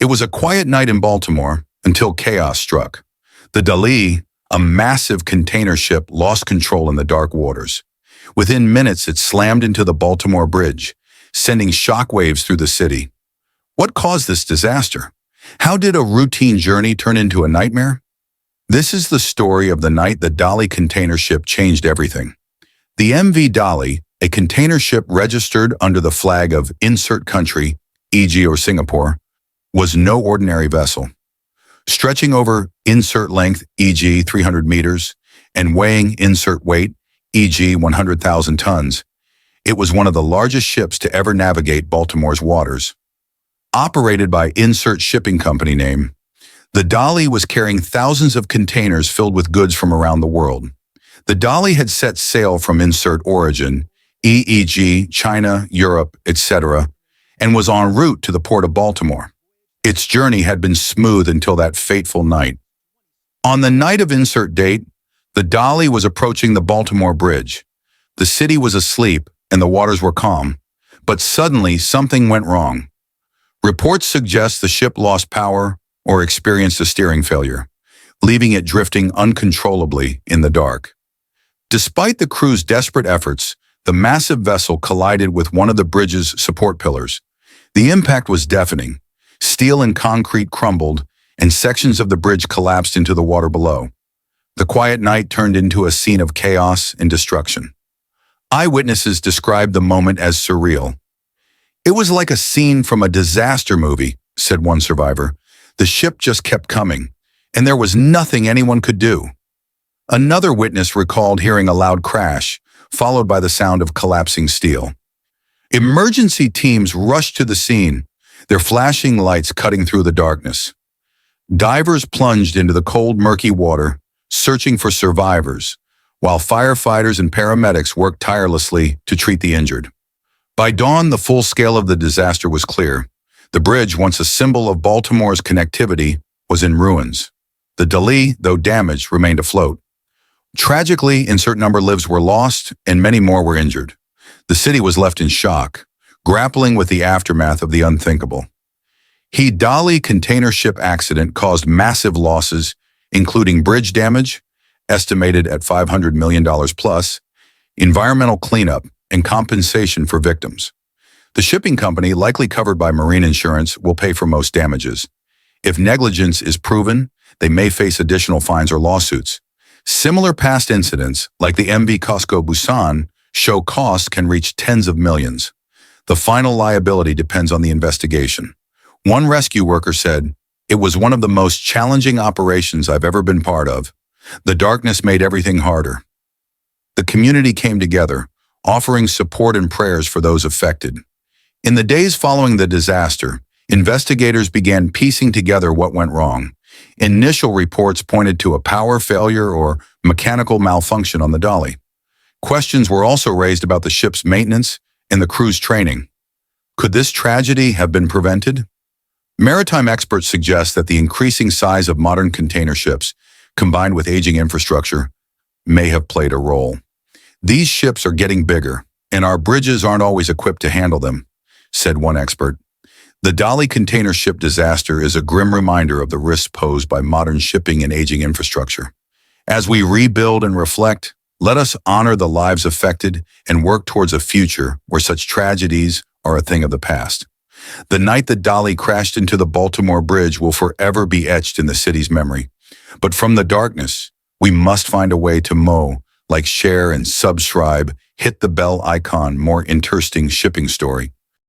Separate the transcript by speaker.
Speaker 1: It was a quiet night in Baltimore until chaos struck. The Dali, a massive container ship, lost control in the dark waters. Within minutes, it slammed into the Baltimore Bridge, sending shockwaves through the city. What caused this disaster? How did a routine journey turn into a nightmare? This is the story of the night the Dali container ship changed everything. The MV Dali, a container ship registered under the flag of insert country, e.g. or Singapore, was no ordinary vessel. Stretching over insert length, e.g. 300 meters, and weighing insert weight, e.g. 100,000 tons, it was one of the largest ships to ever navigate Baltimore's waters. Operated by insert shipping company name, the Dali was carrying thousands of containers filled with goods from around the world. The Dali had set sail from insert origin, e.g. China, Europe, etc., and was en route to the port of Baltimore. Its journey had been smooth until that fateful night. On the night of insert date, the Dali was approaching the Baltimore Bridge. The city was asleep and the waters were calm, but suddenly something went wrong. Reports suggest the ship lost power or experienced a steering failure, leaving it drifting uncontrollably in the dark. Despite the crew's desperate efforts, the massive vessel collided with one of the bridge's support pillars. The impact was deafening. Steel and concrete crumbled, and sections of the bridge collapsed into the water below. The quiet night turned into a scene of chaos and destruction. Eyewitnesses described the moment as surreal. "It was like a scene from a disaster movie," said one survivor. "The ship just kept coming, and there was nothing anyone could do." Another witness recalled hearing a loud crash, followed by the sound of collapsing steel. Emergency teams rushed to the scene, their flashing lights cutting through the darkness. Divers plunged into the cold, murky water, searching for survivors, while firefighters and paramedics worked tirelessly to treat the injured. By dawn, the full scale of the disaster was clear. The bridge, once a symbol of Baltimore's connectivity, was in ruins. The Dali, though damaged, remained afloat. Tragically, insert number lives were lost and many more were injured. The city was left in shock, grappling with the aftermath of the unthinkable. The Dali container ship accident caused massive losses, including bridge damage, estimated at $500 million plus, environmental cleanup, and compensation for victims. The shipping company, likely covered by marine insurance, will pay for most damages. If negligence is proven, they may face additional fines or lawsuits. Similar past incidents, like the MV Costco Busan, show costs can reach tens of millions. The final liability depends on the investigation. One rescue worker said, "It was one of the most challenging operations I've ever been part of. The darkness made everything harder." The community came together, offering support and prayers for those affected. In the days following the disaster, investigators began piecing together what went wrong. Initial reports pointed to a power failure or mechanical malfunction on the Dali. Questions were also raised about the ship's maintenance and the crew's training. Could this tragedy have been prevented? Maritime experts suggest that the increasing size of modern container ships, combined with aging infrastructure, may have played a role. "These ships are getting bigger, and our bridges aren't always equipped to handle them," said one expert. The Dali container ship disaster is a grim reminder of the risks posed by modern shipping and aging infrastructure. As we rebuild and reflect, let us honor the lives affected and work towards a future where such tragedies are a thing of the past. The night the Dali crashed into the Baltimore Bridge will forever be etched in the city's memory. But from the darkness, we must find a way to like, share, and subscribe, hit the bell icon, more interesting shipping story.